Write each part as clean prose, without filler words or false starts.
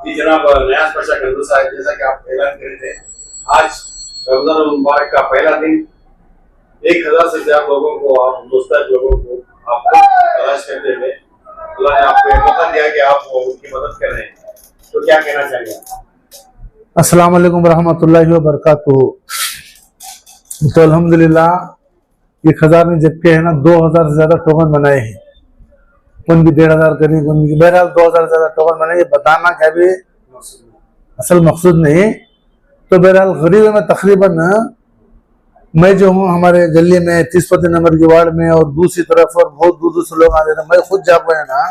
जी जनाब, नया स्पेशल कंजू साहब, जैसा कि आप ऐलान करे थे, आज रमजान मुबारक का पहला दिन 1000 से ज्यादा लोगों को, आप मुस्तैद लोगों को आप तलाश करते हुए अल्लाह ने आपको मौका दिया कि आप उनकी मदद कर रहे हैं, तो क्या कहना चाहिए? अस्सलाम वालेकुम रहमतुल्लाहि व बरकातुहू। तो अल्हम्दुलिल्लाह 1000 ने जबकि है ना 2000 से ज्यादा टोकन बनाए हैं, कौन भी 1500 करी, कौन भी बहरहाल 2000 से ज्यादा टोकन बनाए। ये बताना क्या भी असल मकसूद नहीं। तो बहरहाल गरीब में तकरीबन मैं जो हूँ हमारे गली में 30 नंबर की वार्ड में और दूसरी तरफ और बहुत दूर दूर से लोग आते हैं, मैं खुद जाकर है ना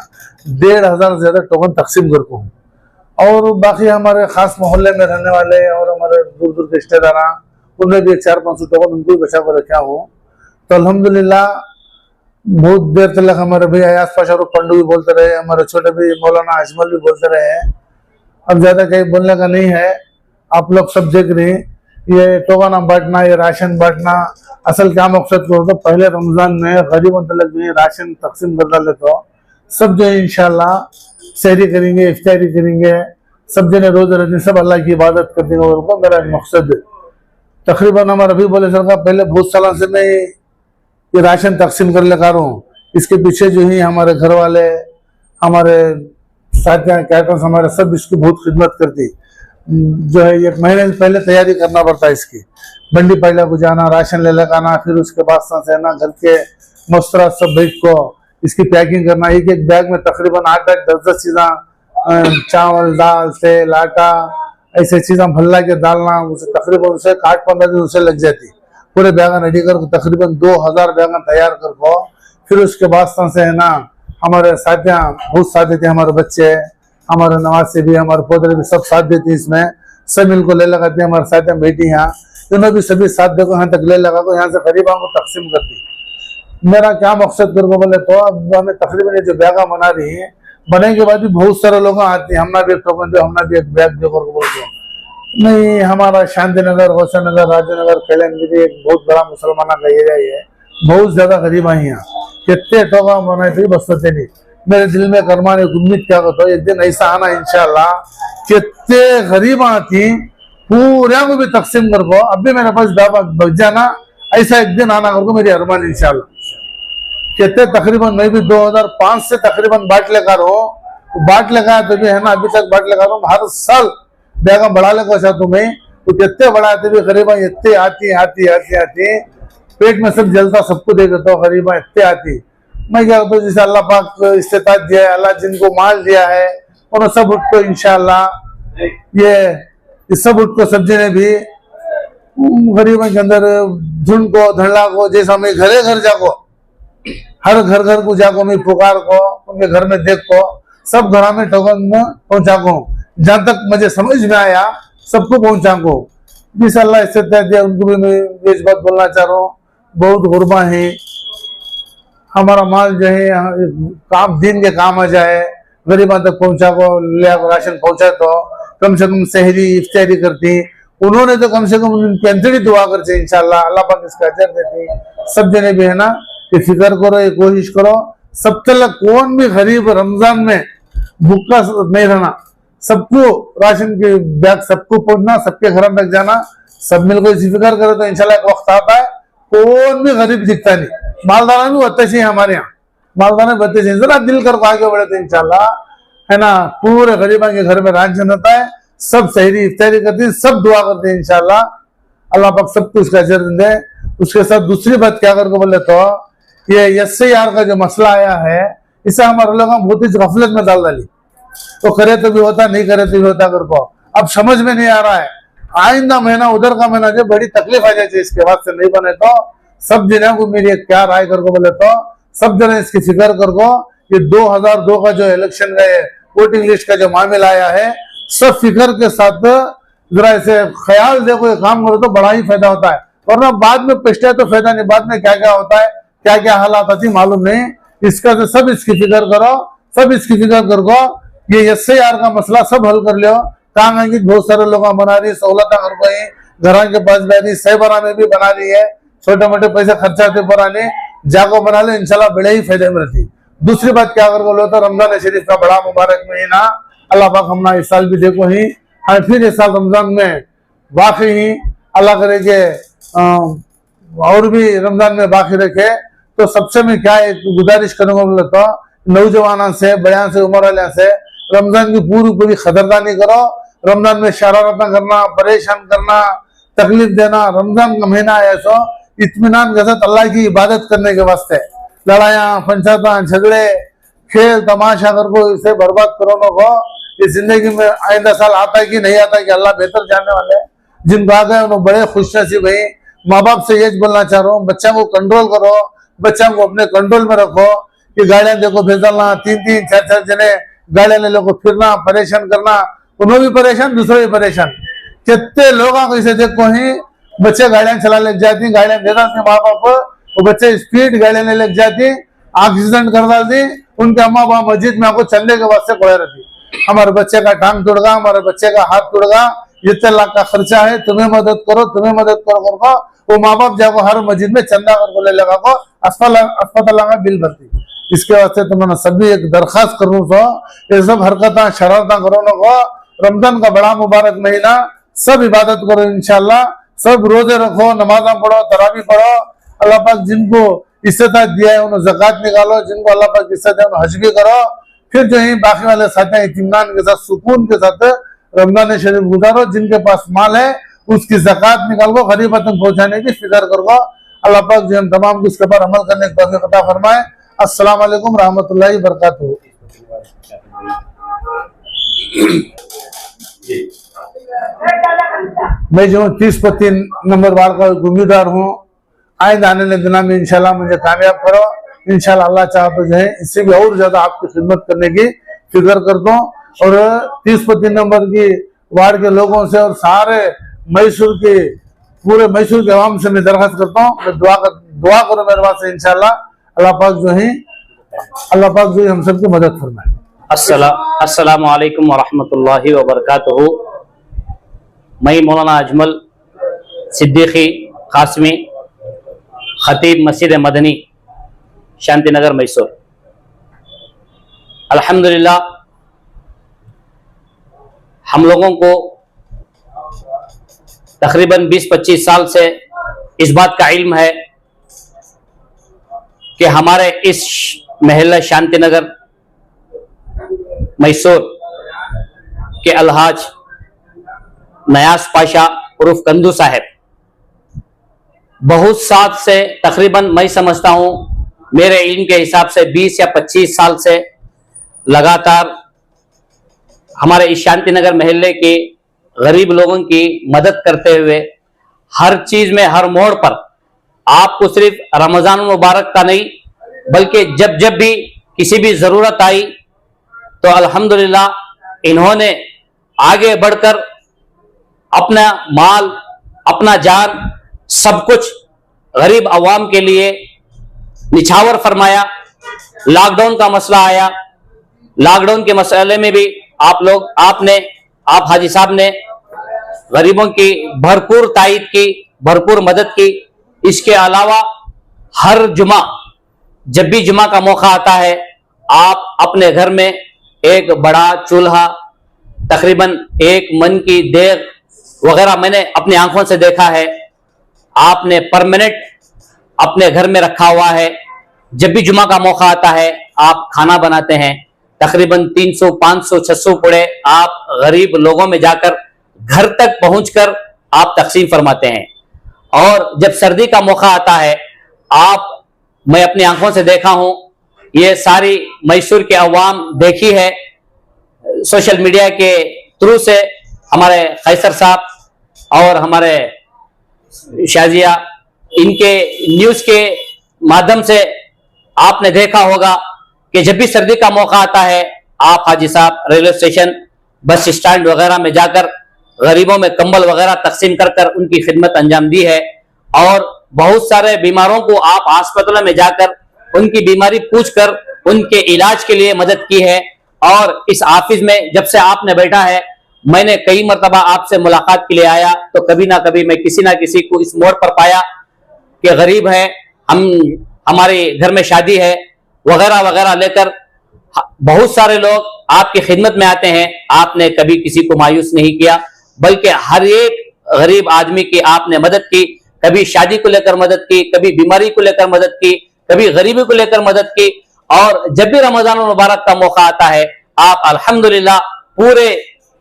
1500 से ज्यादा टोकन तकसीम करता हूँ। और बाकी हमारे खास मोहल्ले में रहने वाले और हमारे दूर दूर के रिश्तेदार उनमें भी 400-500 टोकन उनको भी बचा कर रखा हूँ। तो अल्हम्दुलिल्लाह बहुत देर तक हमारे भाई अयास पाशा और पंडू भी बोलते रहे, हमारे छोटे भाई मौलाना अजमल भी बोलते रहे। अब ज्यादा कहीं बोलने का नहीं है, आप लोग सब देख रहे हैं। ये टोकन बांटना, ये राशन बांटना असल क्या मकसद को, तो पहले रमजान में गरीबों तक भी राशन तकसीम कर डाले तो सब जो है इंशाल्लाह सहरी करेंगे, इफ्तारी करेंगे, सब जने रोजे रखने, सब अल्लाह की इबादत करते हैं। और मेरा मकसद है तकरीबन हमारा अभी बोले सर का पहले बहुत सालों से मैं ये राशन तकसीम कर लेकर रहा हूँ। इसके पीछे जो है हमारे घर वाले, हमारे साथियाँ, कैटर्स हमारे सब इसकी बहुत खिदमत करती। जो है 1 महीने से पहले तैयारी करना पड़ता है इसकी, मंडी पहले को जाना, राशन ले लेकर आना, फिर उसके बाद से ना घर के मस्तरा सब बैठ को इसकी पैकिंग करना। एक एक बैग में तकरीबन 8-8, 10-10 चीज़ें, चावल, दाल, तेल, आटा, ऐसे चीज़ें भल्ला के डालना, उसे तकरीबन उसे 8-15 दिन उसे लग जाती। पूरे बैगन रेडी कर तकरीबन 2000 बैगन तैयार कर को फिर उसके बाद से है ना हमारे साथियाँ बहुत साथ देते, हमारे बच्चे, हमारे नवाज से भी, हमारे पोते भी सब साथ देते हैं। इसमें सब मिलकर ले लगाते हैं। हमारे साथियाँ बेटी यहाँ उन्होंने भी सभी साथ देखो यहाँ तक ले लगा को यहाँ से गरीबों को तकसीम करती। मेरा क्या मकसद कर को बोले तो अब हमें तकरीबन ये जो बैगा बना रही है, बनने के बाद भी बहुत सारे लोग आते हैं, हमने भी एक टोकन दो, हमने भी एक बैग दो कर बोलते नहीं। हमारा शांति नगर, रोशन नगर, राजनगर, कैलनगिरी एक बहुत बड़ा मुसलमाना का एरिया है, बहुत ज्यादा गरीब आई यहाँ, कितने टोका बनाए थे बस पते नहीं। मेरे दिल में करमाने उम्मीद क्या करता हूँ एक दिन ऐसा आना इंशाल्लाह, कितने गरीब आती पूरा को भी तकसीम कर को, अब भी मेरे पास दावत बच जाना, ऐसा एक दिन आना कर को मेरी अरमान इंशाल्लाह। कितने तकरीबन मैं भी 2005 से तकरीबन बाट लेकर हूँ, बाट लगा तो भी है ना अभी तक बाट लगा रहा हूँ। हर साल बैगा बढ़ा लेगा चाहता मैं, तो कितने बढ़ाते भी गरीबा इतने आती आती आती आती, पेट में सब जलता, सबको दे देता हूँ। गरीबा इतने आती, मैं क्या करता हूँ जैसे अल्लाह पाक इस्तेताअत दिया है, अल्लाह जिनको माल दिया है उन्होंने सब उठ को इंशाल्लाह ये सब उठ को सब्जी ने भी गरीबों के अंदर झुंड को, धड़ला को, जैसा मैं घरे घर जाको, हर घर घर को जाको, मैं पुकार को उनके घर में देख को सब घर में टोकन में पहुंचा को, जहां तक मुझे समझ में आया सबको पहुंचा को। जिस अल्लाह इस्तेताअत दिया उनको भी मैं ये बात बोलना चाह रहा हूँ, बहुत गुरबा है। हमारा माल जो है काम दिन के काम आ जाए, गरीबों तक पहुंचा को, ले राशन पहुंचा तो कम से कम सहरी इफ्तारी करती। उन्होंने तो कम से कम उनकी अंतड़ी दुआ करते इंशाल्लाह, अल्लाह पाक इसका अजर देती। सब जने भी है ना कि फिक्र करो, ये कोशिश करो, सब तक कौन भी गरीब रमजान में भूखा नहीं रहना, सबको राशन के बैग सबको पहुंचना, सबके घर तक जाना, सब मिलकर इसी फिक्र करो तो इंशाल्लाह एक वक्त आता है कौन भी गरीब दिखता नहीं। मालदाना भी बत्ते चाहिए हमारे यहाँ, मालदाना बत्ते चाहिए, जरा दिल कर आगे बढ़े तो इंशाल्लाह है ना पूरे गरीबों के घर में राशन होता है, सब सहरी इफ्तारी करते हैं, सब दुआ करते हैं इंशाल्लाह, अल्लाह पाक सबको इसका अजर दे। उसके साथ दूसरी बात क्या करके बोले तो ये SIR का जो मसला आया है, इसे हमारे लोग बहुत ही गफलत में डाल डाली, तो करे तो भी होता, नहीं करे तो भी होता कर को, अब समझ में नहीं आ रहा है। आइंदा महीना उधर का महीना जो बड़ी तकलीफ आ जाती है, इसके बाद से नहीं बने तो सब जने को मेरी एक क्या राय कर को बोले तो सब जने इसकी फिक्र कर को, ये 2002 का जो इलेक्शन का वोटिंग लिस्ट का जो मामला आया है, सब फिक्र के साथ जरा ऐसे ख्याल देखो, ये काम करो तो बड़ा ही फायदा होता है, वरना बाद में पछता है तो फायदा नहीं, बाद में क्या क्या होता है, क्या क्या हालात आती मालूम नहीं। इसका तो सब इसकी फिक्र करो, सब इसकी फिक्र कर को, ये SIR का मसला सब हल कर लो। काम है कि बहुत सारे लोग बना रही, सहूलत कर गई, घर के पास बैठी सहबरा में भी बना रही है, छोटे मोटे पैसे खर्चाते पुराने जाको बना ले, इंशाल्लाह बड़े ही फायदे में रहती। दूसरी बात क्या कर बोलो तो रमजान शरीफ का बड़ा मुबारक महीना, अल्लाह पाक हमना इस साल भी देखो ही हमें फिर इस साल रमजान में बाकी ही अल्लाह करे के और भी रमजान में बाकी रखे। तो सबसे मैं क्या एक गुजारिश करूंगा बोले तो नौजवान से बयान से उम्र वाले से रमजान की पूरी खतरदारी करो। रमजान में शरारत करना, परेशान करना, तकलीफ देना, रमजान का महीना है सो इत्मीनान के साथ अल्लाह की इबादत करने के वास्ते लड़ाइया पंचायत झगड़े खेल तमाशा कर को इसे बर्बाद करो को इस जिंदगी में आइंदा साल आता है कि नहीं आता है कि अल्लाह बेहतर जानने वाले। जिनको आ गए उन्होंने बड़े खुश नसीब भाई। माँ बाप से ये बोलना चाह रहा हूँ, बच्चा को कंट्रोल करो, बच्चा को अपने कंट्रोल में रखो कि गाड़ियां देखो भेजना 3-3 4-4 जने गाड़ियां ले लो फिरना परेशान करना, उन्होंने भी परेशान दूसरे भी परेशान। कितने लोगों को इसे देखो ही बच्चे गाड़ियां चला ले जाती, गाड़ियां दे डालती माँ बाप, वो बच्चे स्पीड गाड़ियां ले लग जाती, एक्सीडेंट कर डालती। उनके अम्मा बाप मस्जिद में आपको चलने के वास्ते कोई रहती, हमारे बच्चे का टांग टूट गया, हमारे बच्चे का हाथ टूट गया, इतने लाख का खर्चा है, तुम्हें मदद करो करको वो माँ बाप जाको हर मस्जिद में चंदा करको ले लगा को अस्पताल का बिल भरती। इसके वास्ते तुम्हें सभी एक दरखास्त करूँ तो ये सब हरकत शरारत करो न को। रमजान का बड़ा मुबारक महीना, सब इबादत करो इंशाल्लाह, सब रोजे रखो, नमाजा पढ़ो, तरावी पढ़ो। अल्लाह पाक जिनको इस्तेताअत दिया है उन्हें ज़कात निकालो, जिनको अल्लाह पाक इस्तेताअत है उन्हें हज भी करो। फिर जो है बाकी वाले साथ इत्मीनान के साथ सुकून के साथ रमजान शरीफ गुजारो। जिनके पास माल है उसकी ज़कात निकाल को गरीब तक पहुंचाने की फिक्र करो। अल्लाह पाक जो हम तमाम को इसके ऊपर अमल करने की तौफीक अता फरमाए। अस्सलाम वालेकुम रहमतुल्लाहि बरकातुहू। मैं जो 30-35 नंबर वार्ड का उम्मीदवार हूँ, आइंदा आने वाले दिनों में इंशाल्लाह मुझे कामयाब करो। इंशाल्लाह अल्लाह चाहे तो जो है इससे भी और ज्यादा आपकी खिदमत करने की फिक्र करता हूँ। और 30-35 नंबर की वार्ड के लोगों से और सारे मैसूर के पूरे मैसूर के आवाम से मैं दरखास्त करता हूँ, मैं दुआ करो मेरे वास्ते इंशाल्लाह अल्लाह पाक जो है हम सबकी मदद फरमाए। अस्सलामु अलैकुम वरहमतुल्लाहि वबरकातुहू। मैं मौलाना अजमल सिद्दीकी कासमी, खतीब मस्जिद मदनी, शांति नगर, मैसूर। अल्हम्दुलिल्लाह हम लोगों को तकरीबन 20-25 साल से इस बात का इल्म है कि हमारे इस महल्ला शांति नगर मैसूर के अलहाज नयाज पाशा उर्फ कंदू साहब बहुत साल से, तकरीबन मैं समझता हूँ मेरे इल्म के हिसाब से 20 या 25 साल से लगातार हमारे इस शांति नगर महल्ले के गरीब लोगों की मदद करते हुए हर चीज में, हर मोड़ पर, आपको सिर्फ रमजान मुबारक का नहीं बल्कि जब जब भी किसी भी जरूरत आई तो अल्हम्दुलिल्लाह इन्होंने आगे बढ़कर अपना माल, अपना जान, सब कुछ गरीब अवाम के लिए निछावर फरमाया। लॉकडाउन का मसला आया, लॉकडाउन के मसले में भी आप हाजी साहब ने गरीबों की भरपूर तायद की, भरपूर मदद की। इसके अलावा हर जुमा, जब भी जुमा का मौका आता है, आप अपने घर में एक बड़ा चूल्हा, तकरीबन 1 मन की देग वगैरह मैंने अपनी आंखों से देखा है, आपने परमानेंट अपने घर में रखा हुआ है। जब भी जुमा का मौका आता है आप खाना बनाते हैं, तकरीबन 300, 500, 600 पुड़े आप गरीब लोगों में जाकर घर तक पहुंचकर आप तकसीम फरमाते हैं। और जब सर्दी का मौका आता है, मैं अपनी आंखों से देखा हूं, ये सारी मैसूर के अवाम देखी है सोशल मीडिया के थ्रू से, हमारे कैसर साहब और हमारे शाजिया, इनके न्यूज के माध्यम से आपने देखा होगा कि जब भी सर्दी का मौका आता है आप हाजी साहब रेलवे स्टेशन, बस स्टैंड वगैरह में जाकर गरीबों में कंबल वगैरह तकसीम कर उनकी खिदमत अंजाम दी है। और बहुत सारे बीमारों को आप अस्पताल में जाकर उनकी बीमारी पूछकर उनके इलाज के लिए मदद की है। और इस ऑफिस में जब से आपने बैठा है, मैंने कई मरतबा आपसे मुलाकात के लिए आया तो कभी ना कभी मैं किसी ना किसी को इस मोड़ पर पाया कि गरीब है, हमारे घर में शादी है वगैरह वगैरह लेकर बहुत सारे लोग आपकी खिदमत में आते हैं, आपने कभी किसी को मायूस नहीं किया, बल्कि हर एक गरीब आदमी की आपने मदद की। कभी शादी को लेकर मदद की, कभी बीमारी को लेकर मदद की, कभी गरीबी को लेकर मदद की। और जब भी रमजान मुबारक का मौका आता है, आप अल्हम्दुलिल्लाह पूरे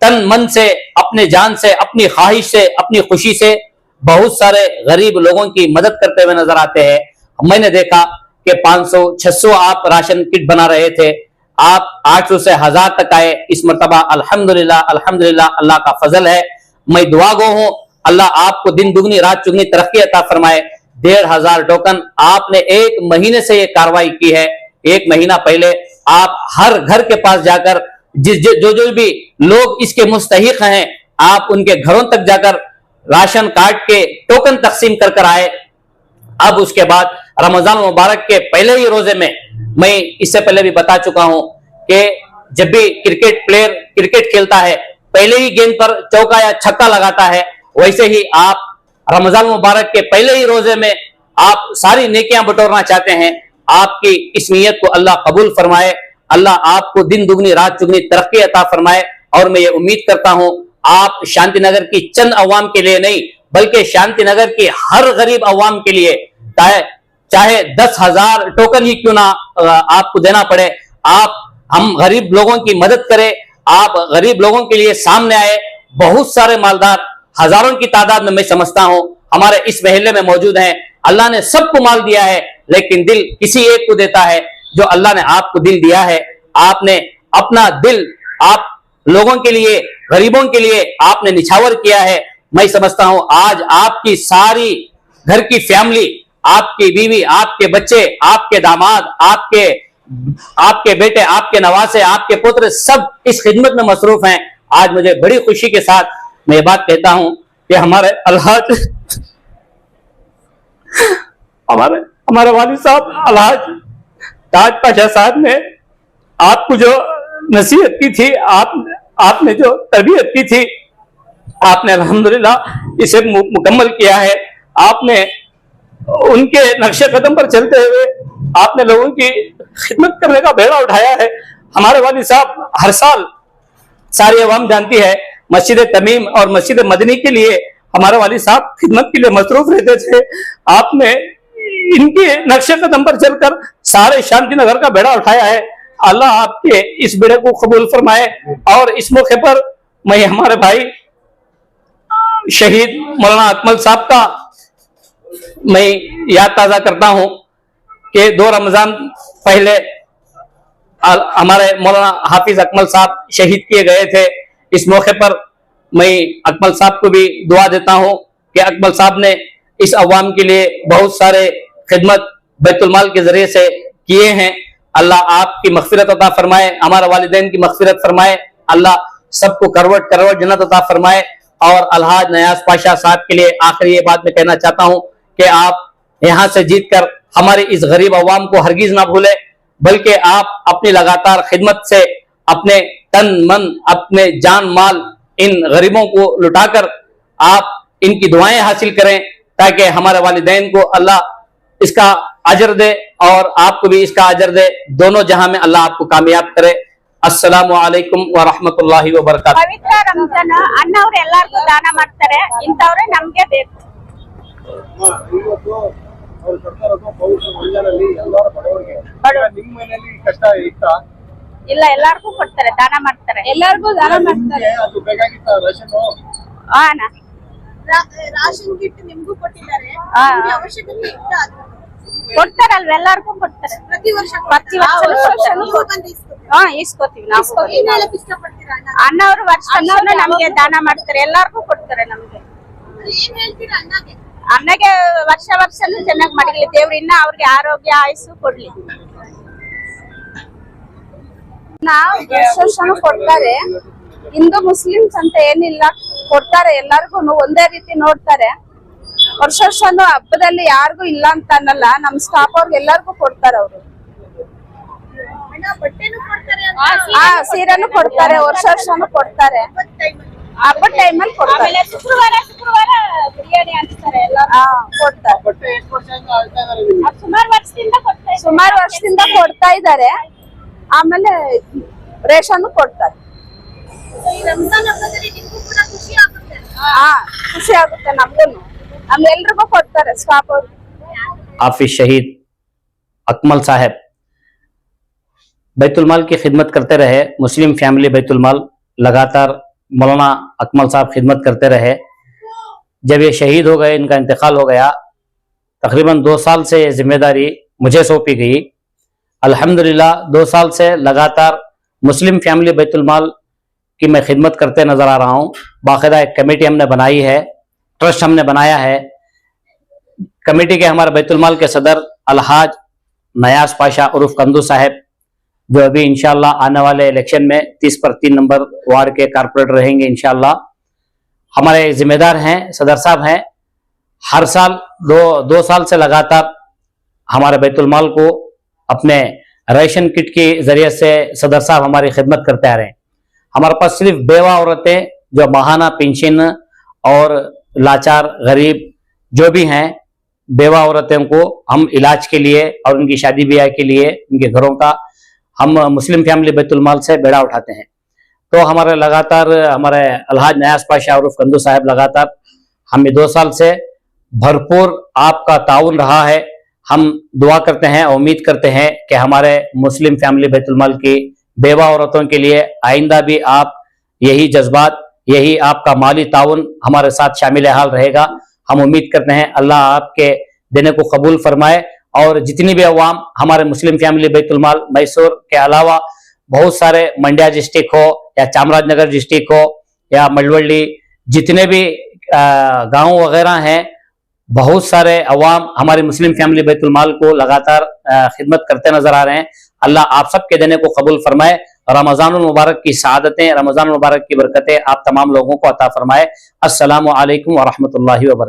तन मन से, अपने जान से, अपनी ख्वाहिश से, अपनी खुशी से बहुत सारे गरीब लोगों की मदद करते हुए नजर आते हैं। मैंने देखा कि 500-600 आप राशन किट बना रहे थे, आप 800 से 1000 तक आए। इस मर्तबा अल्हम्दुलिल्लाह अल्हम्दुलिल्लाह, अल्लाह का फजल है। मैं दुआ गो हूं, अल्लाह आपको दिन दुगनी रात चुगनी तरक्की अता फरमाए। 1500 टोकन आपने एक महीने से ये कार्रवाई की है। एक महीना पहले आप हर घर के पास जाकर जो भी लोग इसके मुस्तहिक हैं, आप उनके घरों तक जाकर राशन कार्ड के टोकन तकसीम कर कर आए। अब उसके बाद रमजान मुबारक के पहले ही रोजे में, मैं इससे पहले भी बता चुका हूं कि जब भी क्रिकेट प्लेयर क्रिकेट खेलता है, पहले ही गेंद पर चौका या छक्का लगाता है, वैसे ही आप रमजान मुबारक के पहले ही रोजे में आप सारी नेकियां बटोरना चाहते हैं। आपकी इस नीयत को अल्लाह कबूल फरमाए, अल्लाह आपको दिन दुगनी रात चुगनी तरक्की अता फरमाए। और मैं ये उम्मीद करता हूं आप शांतिनगर की चंद अवाम के लिए नहीं, बल्कि शांतिनगर की हर गरीब अवाम के लिए, चाहे 10,000 टोकन ही क्यों ना आपको देना पड़े, हम गरीब लोगों की मदद करें। आप गरीब लोगों के लिए सामने आए। बहुत सारे मालदार, हजारों की तादाद में मैं समझता हूं, हमारे इस महल्ले में मौजूद हैं। अल्लाह ने सबको माल दिया है, लेकिन दिल किसी एक को देता है। जो अल्लाह ने आपको दिल दिया है, आपने अपना दिल आप लोगों के लिए, गरीबों के लिए आपने निछावर किया है। मैं समझता हूं आज आपकी सारी घर की फैमिली, आपकी बीवी, आपके बच्चे, आपके दामाद, आपके बेटे, आपके नवासे, आपके पुत्र, सब इस खिदमत में मसरूफ हैं। आज मुझे बड़ी खुशी के साथ मैं ये बात कहता हूं कि हमारे वालिद साहब अलहाज ताज पाशा साहब ने आपको जो नसीहत की थी, आपने जो तरबियत की थी, आपने अल्हम्दुलिल्लाह इसे मुकम्मल किया है। आपने उनके नक्शे कदम पर चलते हुए आपने लोगों की खिदमत करने का बेड़ा उठाया है। हमारे वालिद साहब हर साल, सारी अवाम जानती है, मस्जिद तमीम और मस्जिद मदनी के लिए हमारे वालिद साहब खिदमत के लिए मसरूफ रहते थे। आपने इनके नक्शे कदम पर चलकर सारे शांति नगर का बेड़ा उठाया है। अल्लाह आपके इस बेड़े को कबूल फरमाए। और इस मौके पर मैं हमारे भाई शहीद मौलाना अकमल साहब का मैं याद ताजा करता हूं कि 2 रमजान पहले हमारे मौलाना हाफिज अकमल साहब शहीद किए गए थे। इस मौके पर मैं अकमल साहब को भी दुआ देता हूं कि अकमल साहब ने इस अवाम के लिए बहुत सारे खिदमत बैतुल माल के जरिए से किए हैं। अल्लाह आपकी मगफिरत अता फरमाए, हमारे वालिदैन की मगफिरत फरमाए। अल्लाह सबको करवट करवट जन्नत अता फरमाए। और अलहाज नयाज पाशा साहब के लिए आखिरी ये बात मैं कहना चाहता हूं कि आप यहां से जीतकर हमारी इस गरीब अवाम को हरगिज ना भूले, बल्कि आप अपनी लगातार खिदमत से अपने तन मन, अपने जान माल इन गरीबों को लुटाकर आप इनकी दुआएं हासिल करें, ताकि हमारे वालिदैन को अल्लाह इसका अजर दे और आपको भी इसका अजर दे। दोनों जहां में अल्लाह आपको कामयाब करे। अस्सलामु अलैकुम व रहमतुल्लाहि व बरकातुहू। ಪವಿತ್ರ ರಂಜಾನ್ ಅಣ್ಣವ್ರು ಎಲ್ಲರಿಗೂ ದಾನ ಮಾಡ್ತಾರೆ, ಇಂಥವ್ರೆ ನಮ್ಗೆ ಬೇಕು. ಇವತ್ತು ಅವ್ರು ಕೊಡ್ತಾ ಇರೋದು ಪವಿತ್ರ ರಂಜಾನಲ್ಲಿ ಎಲ್ಲರ ಬಡವರಿಗೆ. ನಿಮ್ಮ ಮನೆಯಲ್ಲಿ ಕಷ್ಟ ಇತ್ತಾ? ಇಲ್ಲ, ಎಲ್ಲರಿಗೂ ಕೊಡ್ತಾರೆ, ದಾನ ಮಾಡ್ತಾರೆ, ಎಲ್ಲರಿಗೂ ದಾನ ಮಾಡ್ತಾರೆ. ಅದು ಬೇಕಾಗಿತ್ತ ರೇಷನ್? ಅಣ್ಣ ರಾಷನ್ ಕಿಟ್ ನಿಮ್ಗೂ ಕೊಟ್ಟಿದ್ದಾರೆ, ಅವಶ್ಯಕತೆ ಇತ್ತ? ಕೊಡ್ತಾರಲ್ವ, ಎಲ್ಲರಿಗೂ ಕೊಡ್ತಾರೆ. ಪ್ರತಿ ವರ್ಷ ಇಸ್ಕೋತೀವಿ ನಾವು. ಏನ್ ಹೇಳಕ್ ಇಷ್ಟಪಡ್ತೀರಾ? ಅಣ್ಣವ್ರು ವರ್ಷ ನಮ್ಗೆ ದಾನ ಮಾಡ್ತಾರೆ, ಎಲ್ಲರಿಗೂ ಕೊಡ್ತಾರೆ. ನಮ್ಗೆ ಏನ್ ಹೇಳ್ತೀರಾ ಅಣ್ಣಗೆ? ಅಣ್ಣಗೆ ವರ್ಷ ವರ್ಷನೂ ಚೆನ್ನಾಗಿ ಮಾಡಿರ್ಲಿ, ದೇವ್ರು ಇನ್ನ ಅವ್ರಿಗೆ ಆರೋಗ್ಯ ಆಯುಸ್ಸು ಕೊಡ್ಲಿ. ನಾವು ವರ್ಷನೂ ಕೊಡ್ತಾರೆ, ಹಿಂದೂ ಮುಸ್ಲಿಮ್ಸ್ ಅಂತ ಏನಿಲ್ಲ, ಕೊಡ್ತಾರೆ. ಎಲ್ಲರಿಗೂ ಒಂದೇ ರೀತಿ ನೋಡ್ತಾರೆ. ವರ್ಷನೂ ಹಬ್ಬದಲ್ಲಿ ಯಾರಿಗೂ ಇಲ್ಲ ಅಂತ ಅನ್ನಲ್ಲ, ನಮ್ ಸ್ಟಾಫ್ ಅವ್ರಿಗೆ ಎಲ್ಲರಿಗೂ ಕೊಡ್ತಾರೆ. ಅವರು ಬಟ್ಟೆನೂ ಕೊಡ್ತಾರೆ, ಸೀರೆನೂ ಕೊಡ್ತಾರೆ, ವರ್ಷನೂ ಕೊಡ್ತಾರೆ, ಹಬ್ಬದ ಟೈಮಲ್ಲಿ ಕೊಡ್ತಾರೆ. ಶುಕ್ರವಾರ ಬಿರಿಯಾನಿ ಅಂತಾರೆ, ಎಲ್ಲ ಕೊಡ್ತಾರೆ. ಬಟ್ಟೆ ಎಷ್ಟು ವರ್ಷದಿಂದ ಆಳ್ತಾ ಇದ್ದಾರೆ? ಸುಮಾರು ವರ್ಷದಿಂದ ಕೊಡ್ತಾ ಇದ್ದಾರೆ. ಸುಮಾರು ವರ್ಷದಿಂದ ಕೊಡ್ತಾ ಇದ್ದಾರೆ. ಆಮೇಲೆ ರೇಷನ್ ಕೊಡ್ತಾರೆ. ಈ ರಂಜಾನ್ ಹಬ್ಬದಲ್ಲಿ ನಿಮ್ಗೂ ಕೂಡ ಖುಷಿ ಆಗುತ್ತೆ. ಹಾ, ಖುಷಿ ಆಗುತ್ತೆ ನಮ್ಗೂನು. ನಮ್ಗೆಲ್ರಿಗೂ ಕೊಡ್ತಾರೆ ಸ್ಟಾಫ್ ಅವ್ರು. हाफिज शहीद अकमल साहब बैतुल माल की खिदमत करते रहे। मुस्लिम फैमिली बैतुल माल लगातार मौलाना अकमल साहब खिदमत करते रहे। जब ये शहीद हो गए, इनका इंतकाल हो गया, तकरीबन 2 साल से ये जिम्मेदारी मुझे सौंपी गई। अल्हम्दुलिल्लाह 2 साल से लगातार मुस्लिम फैमिली बैतुल माल की मैं खिदमत करते नजर आ रहा हूँ। बाकायदा एक कमेटी हमने बनाई है, ट्रस्ट हमने बनाया है। कमेटी के हमारे बैतुल माल के सदर अलहाज नयाज पाशा उर्फ कंदू साहब, जो अभी इंशाल्लाह आने वाले इलेक्शन में 30 पर 3 नंबर वार्ड के कारपोरेटर रहेंगे इंशाल्लाह। हमारे जिम्मेदार हैं, सदर साहब हैं। हर साल दो साल से लगातार हमारे बैतुल माल को अपने राशन किट के जरिए से सदर साहब हमारी खिदमत करते आ रहे हैं। हमारे पास सिर्फ बेवा औरतें जो माहाना पेंशन और लाचार गरीब जो भी हैं, बेवा औरतों को हम इलाज के लिए और उनकी शादी ब्याह के लिए उनके घरों का हम मुस्लिम फैमिली बैतुल माल से बेड़ा उठाते हैं। तो हमारे लगातार हमारे अलहाज नयाज पाशा उर्फ कंदू साहब लगातार हमें 2 साल से भरपूर आपका ताउन रहा है। हम दुआ करते हैं और उम्मीद करते हैं कि हमारे मुस्लिम फैमिली बैतुल माल की बेवा औरतों के लिए आइंदा भी आप यही जज्बात, यही आपका माली ताउन हमारे साथ शामिल हाल रहेगा। हम उम्मीद करते हैं अल्लाह आपके देने को कबूल फरमाए और जितनी भी अवाम हमारे मुस्लिम फैमिली बैतुल माल मैसूर के अलावा बहुत सारे मंड्या डिस्ट्रिक्ट हो या चामराजनगर डिस्ट्रिक्ट हो या मलवली, जितने भी गांव वगैरह हैं, बहुत सारे अवाम हमारी मुस्लिम फैमिली बैतुल माल को लगातार खिदमत करते नजर आ रहे हैं। अल्लाह आप सबके देने को कबूल फरमाए। रमजानुल मुबारक की सआदतें, रमजानुल मुबारक की बरकतें आप तमाम लोगों को अता फरमाए। अस्सलामु अलैकुम व रहमतुल्लाहि व बरकातहू।